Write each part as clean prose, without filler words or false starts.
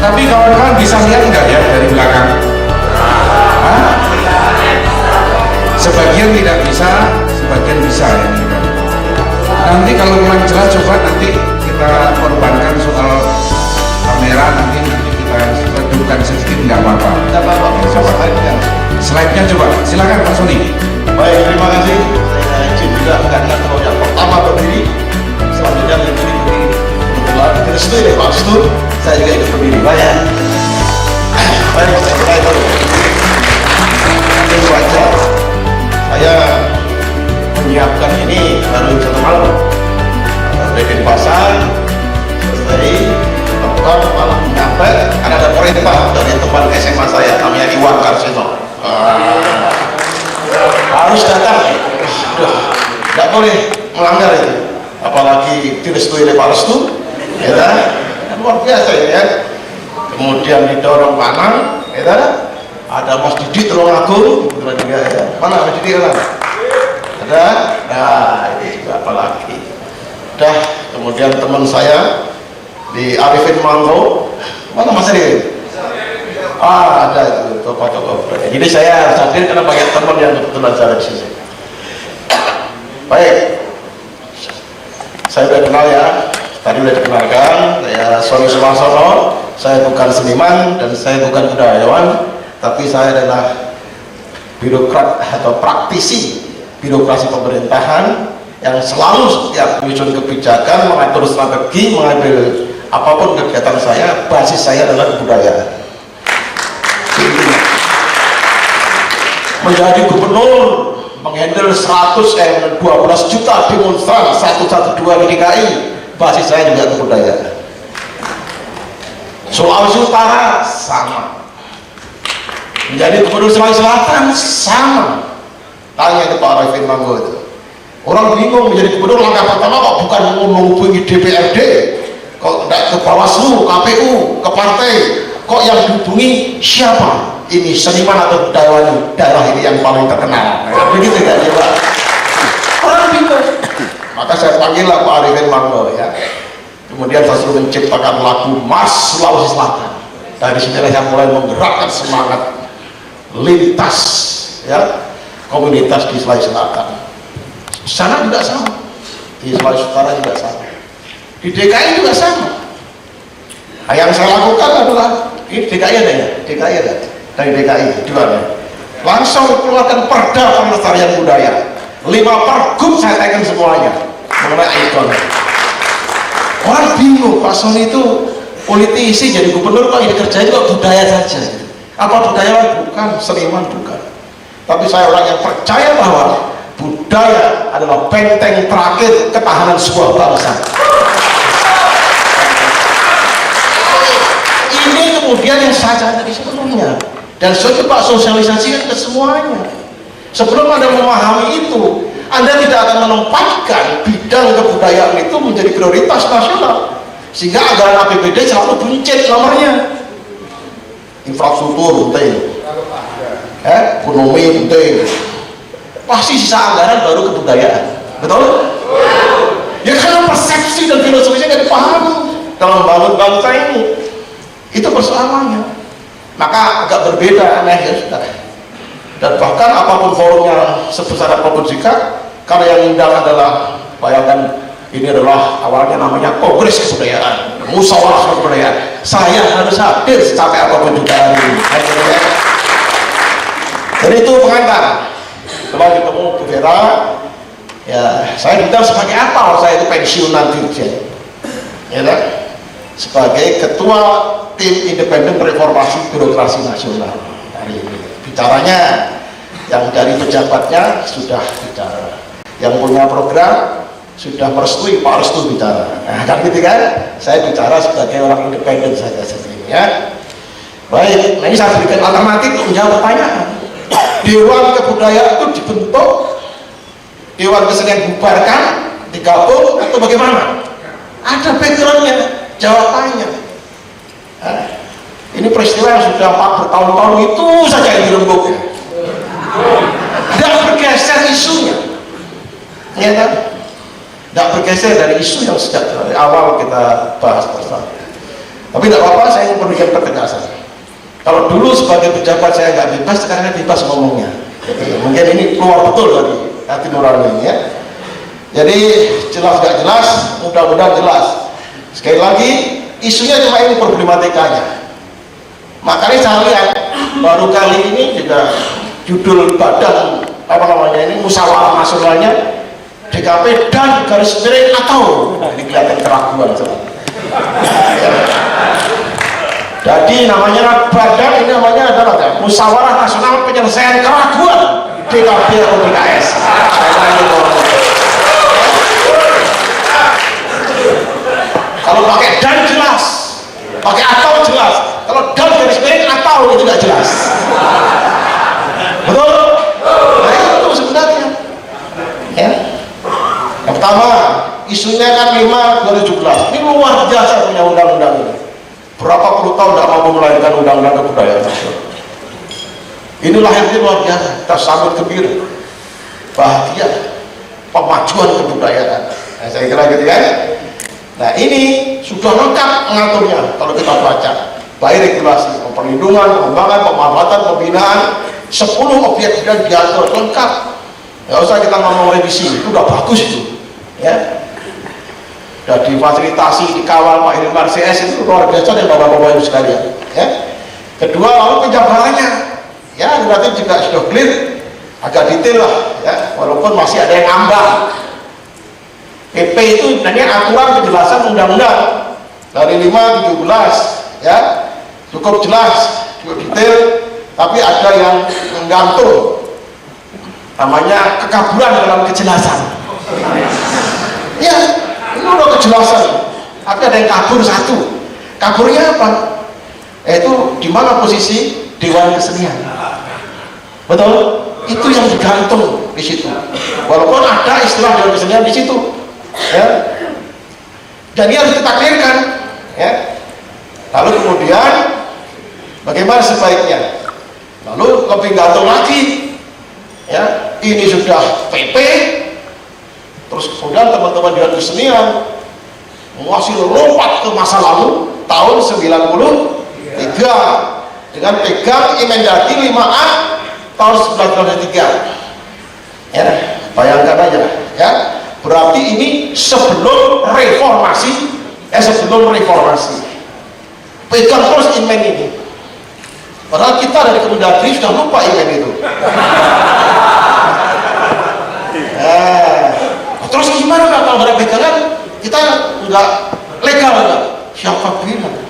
Tapi kawan-kawan bisa lihat nggak ya dari belakang? Hah? Sebagian tidak bisa, sebagian bisa ya. Nanti kalau kurang jelas coba nanti kita korbankan soal kamera, nanti kita redupkan sedikit, nggak apa-apa. Tidak apa-apa, coba slide-nya. Slide-nya coba, silakan Pak Sony. Baik, terima kasih. Saya izin juga karena kalau yang pertama berdiri, selanjutnya yang berdiri. Kebetulan restu ya Pak Restu, saya juga ikut berdiri. Baik, baik, saya mulai dulu. Tentu saja, saya menyiapkan ini baru 1 malam. Udah di pasar, selesai, terbang, malam nyampe, karena ada perintah dari teman SMA saya, namanya Iwan Karsino. Harus datang, tidak boleh melanggar itu, apalagi direstui oleh Pak Restu, ya, luar biasa ya. Kemudian didorong kanan, ya, ada Mas Didi Tulungagung, juga ya. Mana Mas Didi kan? Ada, nah ini juga apalagi. Dah, kemudian teman saya di Arifin Manggo, mana Mas Arifin? Ada itu tokoh-tokoh. Jadi saya harus hadir karena banyak teman yang kebetulan saya di sini. Baik, saya sudah kenal ya, tadi sudah dikenalkan. Saya Sony Sumarsono, saya bukan seniman dan saya bukan budayawan, tapi saya adalah birokrat atau praktisi birokrasi pemerintahan yang selalu setiap menyusun kebijakan, mengatur strategi, mengambil apapun kegiatan saya, basis saya adalah kebudayaan. Menjadi gubernur, menghandle 12 juta demonstran 112 di DKI, basis saya juga kebudayaan. Sulawesi Utara sama, menjadi gubernur Sulawesi Selatan sama. Tanya ke Pak Arifin Manggo itu, orang bingung menjadi gubernur, langkah pertama kok bukan menghubungi DPRD, kok tidak ke Bawaslu, KPU, ke partai, kok yang dihubungi siapa? Ini seniman atau budayawan daerah ini yang paling terkenal. Begitu kan ya Pak? Orang bingung. Maka saya panggillah Pak Arifin Manggo ya. Kemudian saya suruh menciptakan lagu Mas Sulawesi Selatan. Dari sinilah yang mulai menggerakkan semangat lintas ya komunitas di Sulawesi Selatan. Sana juga sama, di Sulawesi Utara juga sama, di DKI juga sama. Nah, yang saya lakukan adalah ini DKI ada ya, DKI ada. Dari DKI jualnya langsung keluarkan perda pelestarian budaya, 5 pergub saya teken semuanya mengenai ikon. Orang bingung, Pak Sony itu politisi jadi gubernur kok ini kerjanya kok budaya saja, apa budayawan? Bukan, seniman bukan, tapi saya orang yang percaya bahwa budaya adalah benteng terakhir ketahanan sebuah bangsa. Ini kemudian yang saya cari sepenuhnya dan saya coba sosialisasikan ke semuanya. Sebelum Anda memahami itu, Anda tidak akan menempatkan bidang kebudayaan itu menjadi prioritas nasional, sehingga anggaran APBD selalu buncit nomornya. Infrastruktur penting, ekonomi penting, pasti sisa anggaran baru kebudayaan. Betul? Ya karena persepsi dan filosofinya nggak dipahami dalam membangun bangsa ini, itu persoalannya. Maka agak berbeda, aneh ya sudah. Dan bahkan apapun forumnya sebesar apapun jika, karena yang undang adalah, bayangkan ini adalah awalnya namanya Kongres Kebudayaan, Musyawarah Kebudayaan, saya harus hadir sampai apapun juga hari ini. Jadi itu pengantar. Setelah ketemu Bu Vera, ya saya dibilang sebagai apa? Saya itu pensiunan dirjen, ya kan? Sebagai ketua tim independen reformasi birokrasi nasional hari ini. Bicaranya yang dari pejabatnya sudah bicara, yang punya program sudah merestui, Pak Restu bicara. Nah kan gitu kan, saya bicara sebagai orang independen saja sendiri ya. Baik, nah ini saya berikan alternatif untuk menjawab pertanyaan. Dewan Kebudayaan itu dibentuk, Dewan Kesenian bubarkan, digabung atau bagaimana? Ada backgroundnya, jawabannya. Nah, ini peristiwa yang sudah bertahun-tahun itu saja yang dirembuk, tidak bergeser isunya, ya kan? Tidak bergeser dari isu yang sejak dari awal kita bahas bersama. Tapi tidak apa-apa, saya memberikan pertegasan. Kalau dulu sebagai pejabat saya nggak bebas, sekarang bebas ngomongnya. Jadi, mungkin ini keluar betul dari hati nurani ya. Jadi jelas nggak jelas, mudah-mudahan jelas. Sekali lagi, isunya cuma ini problematikanya. Makanya saya lihat baru kali ini juga judul badan apa namanya ini musyawarah nasionalnya DKP dan garis miring atau ini kelihatan keraguan ya. Jadi namanya badan ini namanya adalah musyawarah nasional penyelesaian keraguan DKP atau DKS. Kalau pakai dan jelas, pakai atau jelas. Kalau dan garis miring atau itu nggak jelas. Betul? Nah itu sebenarnya. Ya. Yang pertama, isunya kan 5/2017. Ini luar biasa punya undang-undang ini. Berapa puluh tahun tidak mampu melahirkan undang-undang kebudayaan. Ini lahirnya luar biasa. Kita sambut gembira, bahagia, pemajuan kebudayaan. Nah, saya kira gitu kan. Nah ini sudah lengkap mengaturnya kalau kita baca. Baik regulasi, perlindungan, pengembangan, pemanfaatan, pembinaan, 10 objek sudah diatur lengkap. Nggak usah kita ngomong revisi, itu udah bagus itu. Ya. Sudah difasilitasi, dikawal Pak Hilmar CS itu luar biasa dan bapak-bapak ibu sekalian. Ya. Kedua, lalu penjabarannya, ya berarti juga sudah clear, agak detail lah, ya. Walaupun masih ada yang ngambang. PP itu sebenarnya aturan penjelasan undang-undang dari 5/17, ya cukup jelas, cukup detail, tapi ada yang menggantung, namanya kekaburan dalam kejelasan. Ya, ini udah kejelasan, tapi ada yang kabur satu. Kaburnya apa? Yaitu di mana posisi Dewan Kesenian. Betul? Itu yang digantung di situ. Walaupun ada istilah Dewan Kesenian di situ. Ya. Dan ini harus kita clearkan, ya. Lalu kemudian bagaimana sebaiknya? Lalu lebih gantung lagi, ya. Ini sudah PP, terus kemudian teman-teman Dewan Kesenian masih lompat ke masa lalu tahun 93 dengan pegang Emendagri 5A tahun 1993. Ya, bayangkan aja, ya. Berarti ini sebelum reformasi, pegang terus Inmen ini. Padahal kita dari Kemendagri sudah lupa Inmen itu. Terus gimana kalau ada pegangan kita nggak legal kan? Siapa bilang?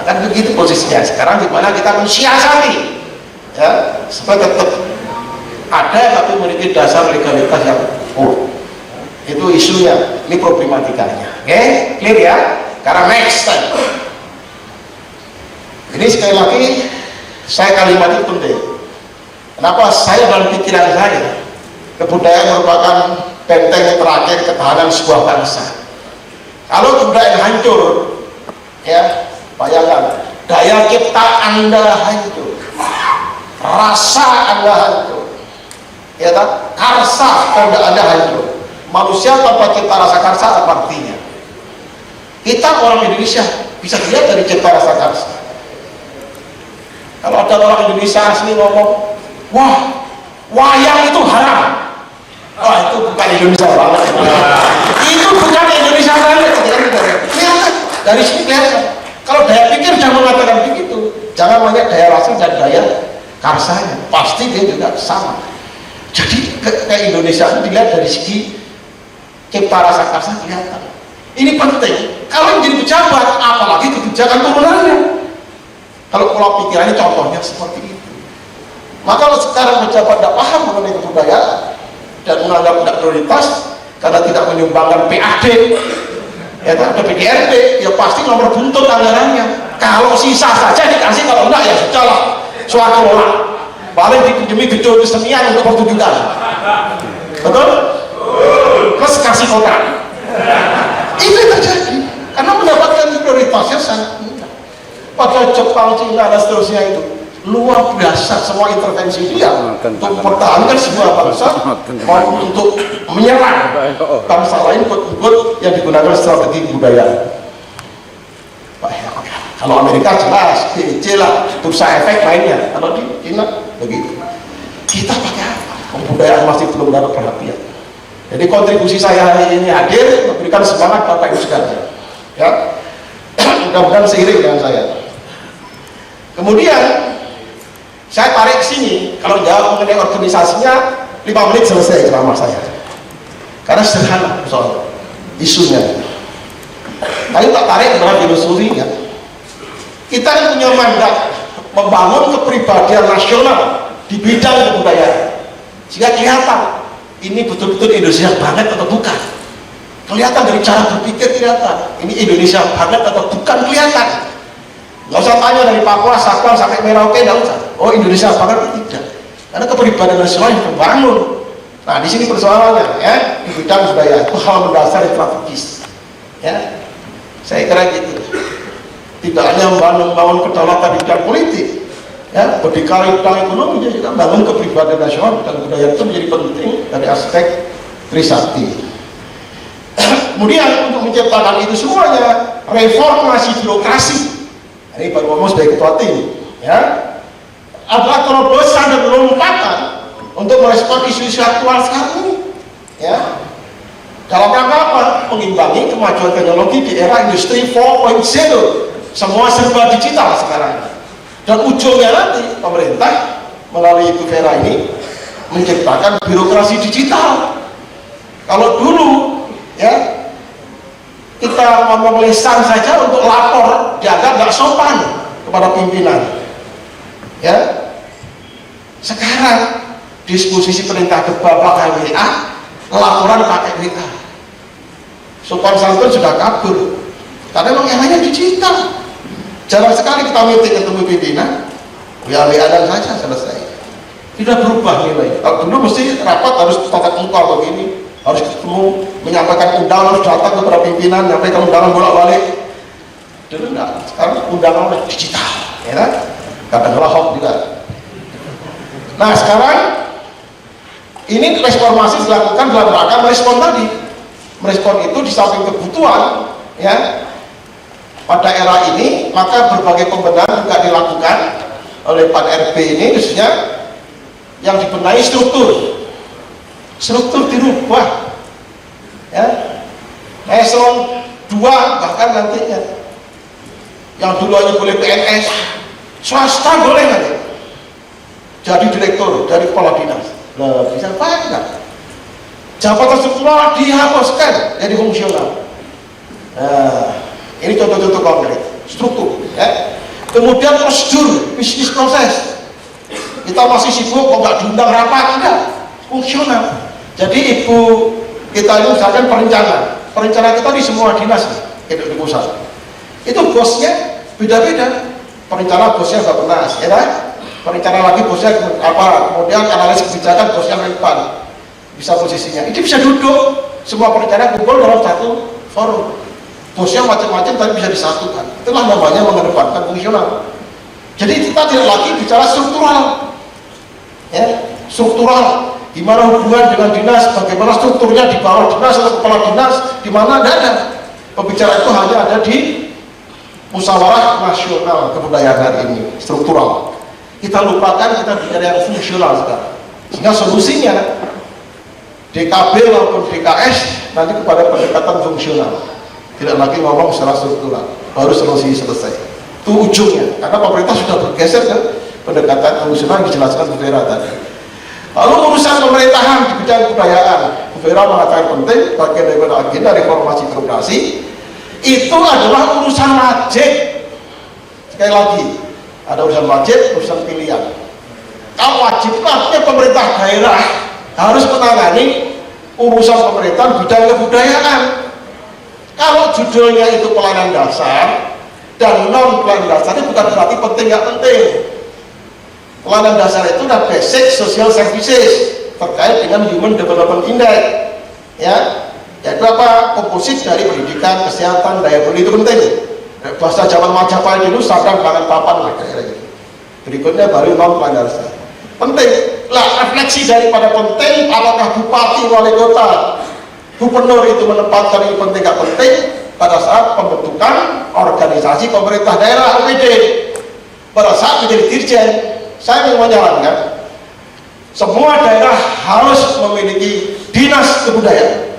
Kan begitu posisinya. Sekarang gimana kita mensiasati, ya, supaya tetap ada tapi memiliki dasar legalitas yang itu isunya, ini problematikanya. Oke, clear ya? Karena next time ini sekali lagi saya kalimat itu penting. Kenapa? Saya dalam pikiran saya kebudayaan merupakan benteng terakhir ketahanan sebuah bangsa. Kalau kebudayaan hancur, ya bayangkan daya cipta Anda hancur, rasa Anda hancur, ya tak? Karsa Anda hancur. Manusia tanpa cipta rasa karsa apa artinya? Kita orang Indonesia bisa dilihat dari cipta rasa karsa. Kalau ada orang Indonesia asli ngomong, wah, wayang itu haram. Wah, itu bukan Indonesia banget. Itu bukan Indonesia banget. Kelihatan dari sini kelihatan. Kalau daya pikir sudah mengatakan begitu, jangan banyak daya rasa dan daya karsanya. Pasti dia juga sama. Jadi ke Indonesia itu dilihat dari segi cipta rasa karsa kelihatan. Ini penting. Kalau menjadi pejabat, apalagi kebijakan turunannya. Kalau pola pikirannya contohnya seperti itu. Maka kalau sekarang pejabat tidak paham mengenai kebudayaan dan menganggap tidak prioritas karena tidak menyumbangkan PAD, ya ada PDRT, ya pasti nomor buntut anggarannya. Kalau sisa saja dikasih, kalau enggak ya sudahlah, swasta paling dipinjemi gedung kesenian untuk pertunjukan. Betul? Terus kasih kontrak. Itu yang terjadi karena mendapatkan prioritasnya sangat mudah. Pada Jepang, Cina dan seterusnya itu luar biasa semua intervensi dia untuk mempertahankan sebuah bangsa maupun untuk menyerang bangsa lain ikut yang digunakan strategi kebudayaan. Kalau Amerika jelas BEC lah, bursa efek mainnya. Kalau di China begitu. Kita pakai apa? Kebudayaan masih belum dapat perhatian. Jadi kontribusi saya hari ini hadir memberikan semangat Bapak Ibu sekalian. Ya, mudah-mudahan seiring dengan saya. Kemudian saya tarik ke sini. Kalau jawab mengenai organisasinya, 5 menit selesai ceramah saya. Karena sederhana soal isunya. Tapi tak tarik kepada filosofinya. Kita yang punya mandat membangun kepribadian nasional di bidang kebudayaan, sehingga kelihatan ini betul-betul Indonesia banget atau bukan. Kelihatan dari cara berpikir, kelihatan ini Indonesia banget atau bukan, kelihatan. Nggak usah tanya dari Papua, Sakwan sampai Merauke, nggak usah. Oh Indonesia banget atau tidak? Karena kepribadian nasional yang membangun. Nah di sini persoalannya, ya, di bidang budaya itu hal mendasar yang strategis. Ya, saya kira gitu. Tidak hanya membangun kedaulatan di bidang politik, ya, berdikari bidang ekonomi, juga membangun kepribadian nasional dan budaya itu menjadi penting dari aspek Trisakti. Kemudian untuk menciptakan itu semuanya, reformasi birokrasi, ini baru ngomong sebagai ketua tim, ya, adalah terobosan dan lompatan untuk merespon isu-isu aktual sekarang ini, ya. Dalam rangka apa? Mengimbangi kemajuan teknologi di era industri 4.0. Semua serba digital sekarang. Dan ujungnya nanti pemerintah melalui Ibu Vera ini menciptakan birokrasi digital. Kalau dulu, ya, kita ngomong lisan saja untuk lapor dianggap nggak sopan kepada pimpinan. Ya, sekarang disposisi perintah kebal pakai WA, laporan pakai WA. Sopan santun sudah kabur karena memang eranya digital. Jarang sekali kita meeting ketemu pimpinan, WA dan saja selesai. Tidak berubah nilai. Kalau dulu mesti rapat harus tatap muka begini, harus ketemu, menyampaikan undangan, harus datang kepada pimpinan, menyampaikan undangan bolak-balik. Dulu enggak. Sekarang undangan digital, ya kan? Katakanlah hoax juga. Nah sekarang ini reformasi dilakukan dalam rangka merespon tadi. Merespon itu di samping kebutuhan, ya, pada era ini, maka berbagai pembenahan juga dilakukan oleh Pan RB ini, khususnya yang dibenahi struktur dirubah, ya, eselon 2 bahkan nantinya, yang dulu hanya boleh PNS, swasta boleh nanti jadi direktur, dari kepala dinas. Nah, bisa banyak. Jabatan struktural dihapuskan jadi fungsional. Nah, ini contoh-contoh konkret struktur, ya. Kemudian prosedur, bisnis proses, kita masih sibuk kok nggak diundang rapat, tidak fungsional. Jadi ibu kita ini misalkan perencana kita di semua dinas di pusat itu bosnya beda-beda. Perencana bosnya Bappenas, ya kan? Perencana lagi bosnya apa, kemudian analis kebijakan bosnya Menpan, bisa posisinya ini bisa duduk semua perencana kumpul dalam satu forum. Bosnya macam-macam tapi bisa disatukan. Itulah namanya mengedepankan fungsional. Jadi kita tidak lagi bicara struktural, ya, struktural. Gimana hubungan dengan dinas, bagaimana strukturnya di bawah dinas atau kepala dinas, di mana ada. Pembicaraan itu hanya ada di musyawarah nasional kebudayaan hari ini, struktural. Kita lupakan, kita bicara yang fungsional sekarang. Sehingga solusinya DKB maupun DKS nanti kepada pendekatan fungsional. Tidak lagi ngomong secara struktural, baru solusi selesai. Itu ujungnya, karena pemerintah sudah bergeser ke pendekatan fungsional yang dijelaskan Bu Vera tadi. Lalu urusan pemerintahan di bidang kebudayaan, Bu Vera mengatakan penting, bagian daripada agenda reformasi birokrasi, itu adalah urusan wajib. Sekali lagi, ada urusan wajib, urusan pilihan. Kalau wajib itu artinya pemerintah daerah harus menangani urusan pemerintahan bidang kebudayaan. Kalau judulnya itu pelayanan dasar dan non pelayanan dasar itu bukan berarti penting nggak penting. Pelayanan dasar itu adalah basic social services terkait dengan Human Development Index, ya, yaitu apa, komposit dari pendidikan, kesehatan, daya beli itu penting. Bahasa zaman Majapahit dulu sadang pangan papan lah kira-kira gitu. Berikutnya baru non pelayanan dasar. Penting. Lah refleksi daripada penting, apakah bupati, wali kota, gubernur itu menempatkan ini penting gak penting, pada saat pembentukan organisasi pemerintah daerah OPD. Pada saat menjadi dirjen, saya ingin menyarankan semua daerah harus memiliki dinas kebudayaan.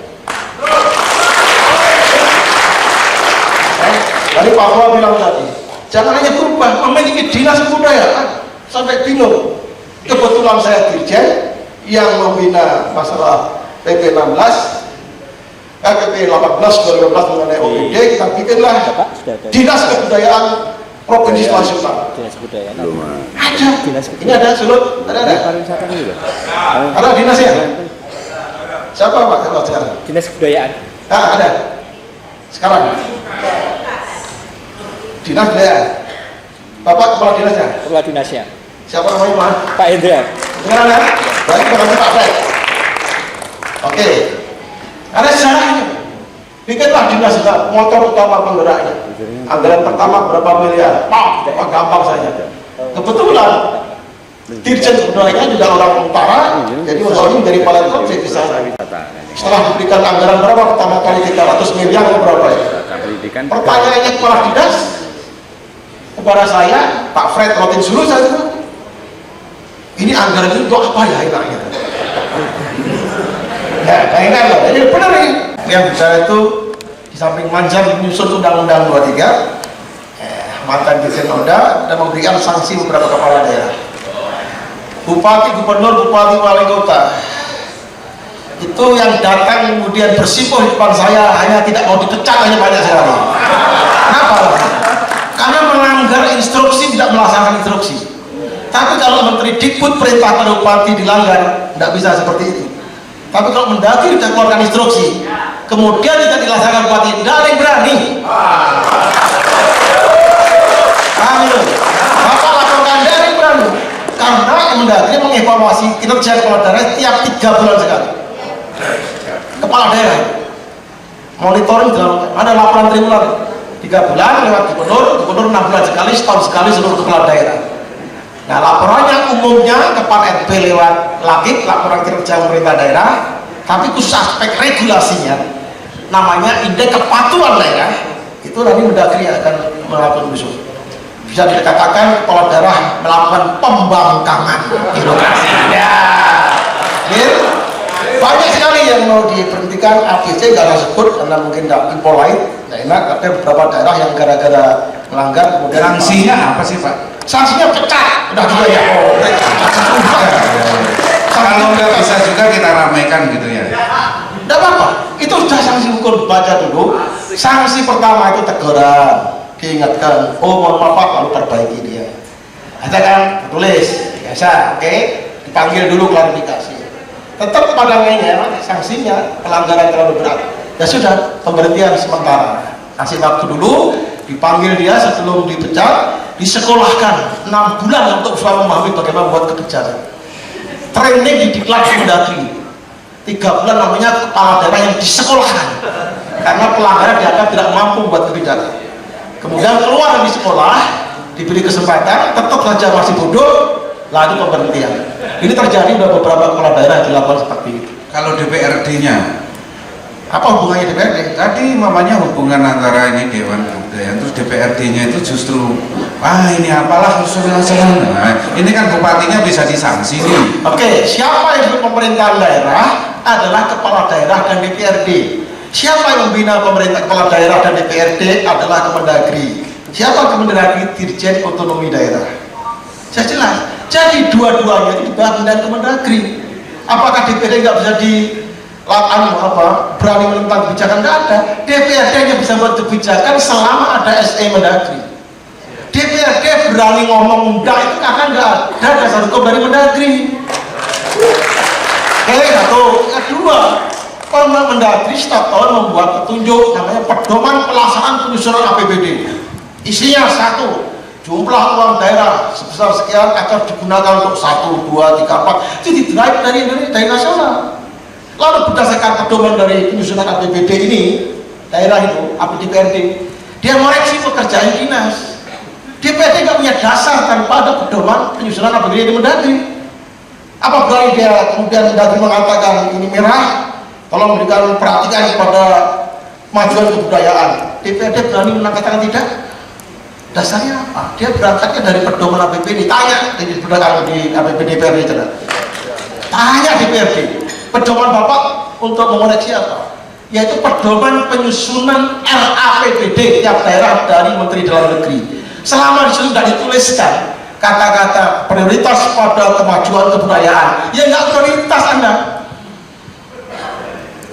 Dari Pak Tua bilang tadi, jangan hanya berubah, memiliki dinas kebudayaan. Sampai bingung. Kebetulan saya dirjen yang membina masalah PP 16, PP 18 2015 mengenai OPD, kita bikinlah dinas kebudayaan Provinsi Nasional. Dinas kebudayaan. Ada. Ini ada Sulut, ada. Ada dinasnya. Siapa Pak kalau sekarang? Dinas kebudayaan. Ada. Sekarang. Dinas kebudayaan. Bapak kepala dinasnya. Kepala dinasnya. Siapa namanya Pak? Pak Hendra. Sekarang ya? Baik, terima Pak Fred. Oke. Ada sejarahnya. Bikinlah dinas kita, motor utama penggeraknya. Anggaran pertama berapa miliar? Pak, gampang saja. Kebetulan dirjen kebudayaannya juga orang utara, jadi ini dari Palet Kota bisa. Setelah diberikan anggaran berapa pertama kali 300 miliar atau berapa ya? Pertanyaannya kepala dinas kepada saya, Pak Fred Rotin Sulu, saya bilang, ini anggaran itu untuk apa ya enaknya? Ya, kayaknya loh, jadi benar ini. Yang bicara itu di samping manjang menyusun Undang-Undang 23, mantan Dirjen Oda dan memberikan sanksi beberapa kepala daerah. Bupati, gubernur, bupati, wali kota itu yang datang kemudian bersikuh di depan saya hanya tidak mau dipecat hanya banyak sekali. Kenapa? Karena melanggar instruksi, tidak melaksanakan instruksi. Tapi kalau Menteri Dikbud perintah pada bupati dilanggar, tidak bisa seperti itu. Tapi kalau Mendagri tidak keluarkan instruksi, kemudian tidak dilaksanakan bupati, tidak ada yang berani. Amin. Bapak laporkan dari berani. Karena Mendagri mengevaluasi kinerja kepala daerah tiap 3 bulan sekali. Kepala daerah monitoring dilakukan. Ada laporan triwulan 3 bulan lewat gubernur 6 bulan sekali, setahun sekali seluruh kepala daerah. Nah, laporannya umumnya kepada RB lewat LAKIP, laporan kinerja pemerintah daerah, tapi khusus aspek regulasinya, namanya indeks kepatuhan daerah, itu nanti Mendagri akan melakukan usul. Bisa dikatakan kepala daerah melakukan pembangkangan birokrasi. Ya, banyak sekali yang mau diberhentikan, ABC nggak ada sebut karena mungkin nggak impolite, nggak enak. Ada beberapa daerah yang gara-gara melanggar kemudian Sanksinya apa sih Pak? sanksinya pecat, udah gitu ya. Kalau nggak bisa juga kita ramaikan gitu ya. Tidak apa-apa, itu sudah sanksi hukum. Baca dulu. Sanksi pertama itu teguran, diingatkan, oh mohon maaf Pak, lalu perbaiki dia. Ada kan, tulis, biasa, oke, dipanggil dulu klarifikasi. Tetap pandangannya, sanksinya pelanggaran terlalu berat. Ya sudah, pemberhentian sementara. Kasih waktu dulu, dipanggil dia sebelum dipecat, disekolahkan 6 bulan untuk bisa memahami bagaimana membuat kebijakan. Training di Diklat Mendagri 3 bulan namanya kepala daerah yang disekolahkan karena pelanggaran dianggap tidak mampu membuat kebijakan. Kemudian keluar dari sekolah, diberi kesempatan, tetap saja masih bodoh, lalu pemberhentian. Ini terjadi sudah beberapa kepala daerah dilakukan seperti itu. Kalau DPRD-nya, apa hubungannya DPRD? tadi mamanya hubungan antara ini Dewan Kebudayaan terus DPRD-nya itu justru ini apalah usulnya. Nah, ini kan bupatinya bisa disanksi nih. Oke, siapa yang disebut pemerintahan daerah adalah kepala daerah dan DPRD. Siapa yang membina pemerintah kepala daerah dan DPRD adalah Kemendagri. Siapa Kemendagri? Dirjen Otonomi Daerah. Saya jelas. Jadi dua-duanya itu dibahas dengan Kemendagri. Apakah DPRD nggak bisa berani menentang kebijakan? Nggak ada. DPRD hanya bisa buat kebijakan selama ada SE Mendagri. DPRD berani ngomong enggak itu karena nggak ada dasar hukum dari Mendagri. Satu, kedua, Mendagri setiap tahun membuat petunjuk namanya pedoman pelaksanaan penyusunan APBD. Isinya 1, jumlah uang daerah sebesar sekian akan digunakan untuk 1, 2, 3, 4. Itu didrive dari nasional. Lalu berdasarkan pedoman dari penyusunan APBD ini, daerah itu, APBD, dia mengoreksi pekerjaan dinas. DPRD nggak punya dasar tanpa ada pedoman penyusunan APBD di Mendagri. Apa berani dia kemudian Mendagri mengatakan ini merah, tolong berikan perhatian kepada kemajuan kebudayaan. DPRD berani mengatakan tidak? Dasarnya apa? Dia berangkatnya dari pedoman APBD. Tanya di APBD DPRD itu. Tanya DPRD, pedoman Bapak untuk mengoreksi apa? Yaitu pedoman penyusunan RAPBD tiap daerah dari Menteri Dalam Negeri. Selama disitu tidak dituliskan kata-kata prioritas pada kemajuan kebudayaan, ya nggak prioritas Anda.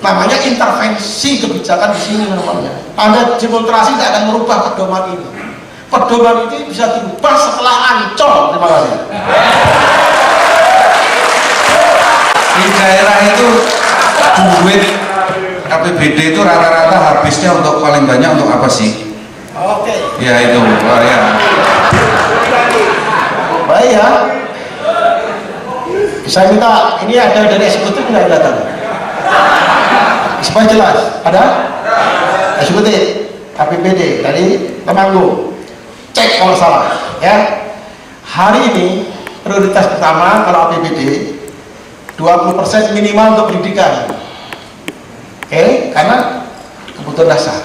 Namanya intervensi kebijakan di sini namanya. Anda demonstrasi tidak akan merubah pedoman ini. Pedoman ini bisa dirubah setelah Ancol. Terima kasih. Di daerah itu duit APBD itu rata-rata habisnya untuk paling banyak untuk apa sih? Oke. Ya itu, oh, ya. Baik ya. Saya minta ini ada dari eksekutif nggak datang? Supaya jelas. Ada? Eksekutif APBD dari Temanggung. Cek kalau salah. Ya. Hari ini prioritas pertama kalau APBD 20% minimal untuk pendidikan. Oke, karena kebutuhan dasar.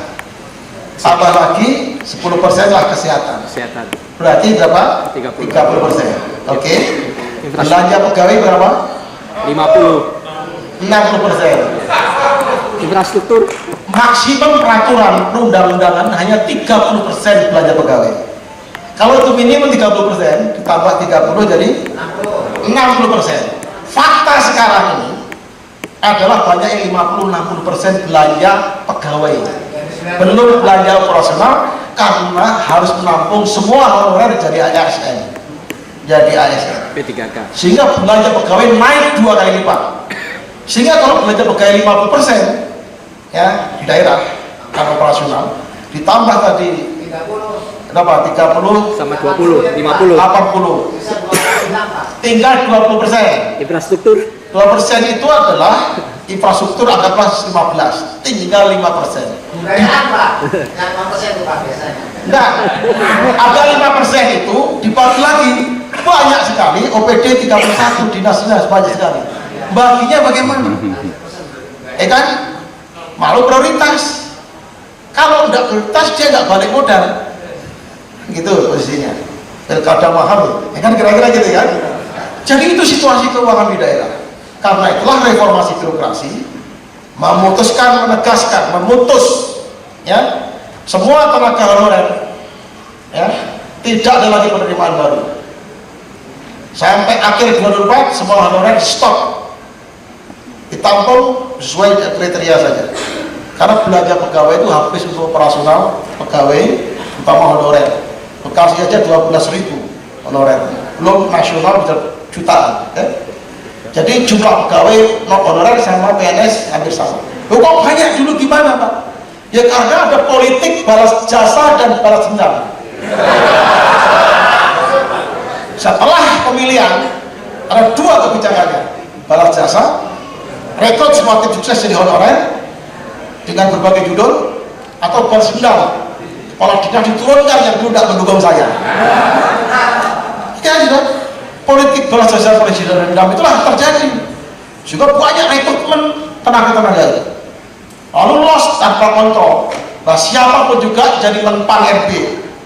Tambah lagi 10% lah kesehatan. Berarti berapa? 30%. Oke. Belanja pegawai berapa? 60%. Infrastruktur Maksimum peraturan perundang-undangan hanya 30% belanja pegawai. Kalau itu minimum 30%, ditambah 30 jadi 60%. Fakta sekarang ini adalah banyak yang 50-60% belanja pegawai, belum belanja operasional karena harus menampung semua honorer jadi ASN, jadi ASN. P3K. Sehingga belanja pegawai naik 2 kali lipat. Sehingga kalau belanja pegawai 50% ya di daerah karena operasional, ditambah tadi berapa? 30 sama 20, 50. 80, tinggal 20%. Infrastruktur 2% itu adalah infrastruktur, anggaplah 15, tinggal 5%. Budayaan Pak, yang 5% itu Pak biasanya. Enggak, ada 5% itu dibagi lagi, banyak sekali. OPD 31 dinas-dinas banyak sekali. Baginya bagaimana? Kan malu prioritas. Kalau tidak prioritas dia nggak balik modal, gitu posisinya. Pilkada mahal, kan kira-kira gitu kan. Jadi itu situasi keuangan di daerah. Karena itulah reformasi birokrasi memutuskan, menegaskan, memutus ya semua tenaga honorer ya tidak ada lagi penerimaan baru sampai akhir 2004. Semua honorer stop, ditampung sesuai kriteria saja, karena belanja pegawai itu habis untuk operasional pegawai utama honorer. Bekasi aja 12.000 honorer, belum nasional bisa jutaan ya. Jadi jumlah pegawai non honorer sama PNS hampir sama. Loh, kok banyak dulu gimana Pak? Ya karena ada politik balas jasa dan balas dendam. Setelah pemilihan ada 2 kebijakannya, balas jasa, rekrut semua tim sukses jadi honorer dengan berbagai judul, atau balas dendam, kepala dinas diturunkan yang dulu tidak mendukung saya. Ya sudah. Politik balas jasa polisi dan dendam itulah terjadi, juga banyak rekrutmen tenaga-tenaga lalu lost tanpa kontrol. Nah, siapapun juga jadi menpan RB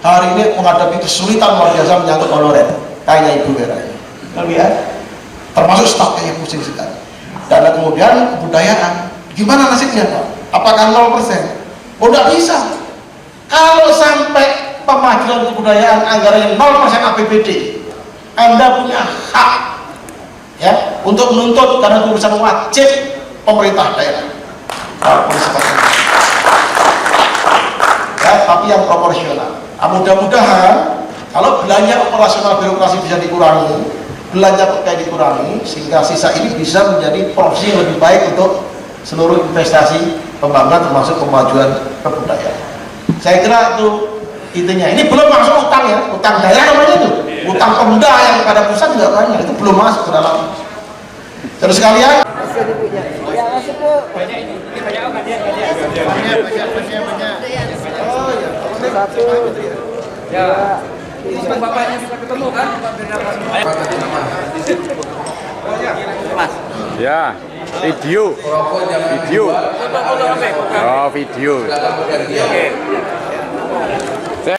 hari ini menghadapi kesulitan luar biasa menyangkut honorer kayak Ibu Vera ini, ya, termasuk stafnya yang pusing sekali. Dan kemudian kebudayaan, gimana nasibnya Pak? Apakah 0%? Oh, tidak bisa. Kalau sampai pemajuan kebudayaan anggarannya 0% APBD, Anda punya hak ya untuk menuntut, karena itu urusan wajib pemerintah daerah. Ya, tapi yang proporsional. Nah, mudah-mudahan kalau belanja operasional birokrasi bisa dikurangi, belanja pegawai dikurangi, sehingga sisa ini bisa menjadi porsi yang lebih baik untuk seluruh investasi pembangunan termasuk kemajuan kebudayaan. Saya kira itu intinya. Ini belum masuk utang ya, utang daerah namanya itu, utang Pemda yang pada pusat juga banyak, itu belum masuk ke dalam. Terus sekalian, bapaknya bisa ketemu kan? Ya. Video. Rokok jangan Video. dijual. Oh, video. Silakan bergantian. Oke.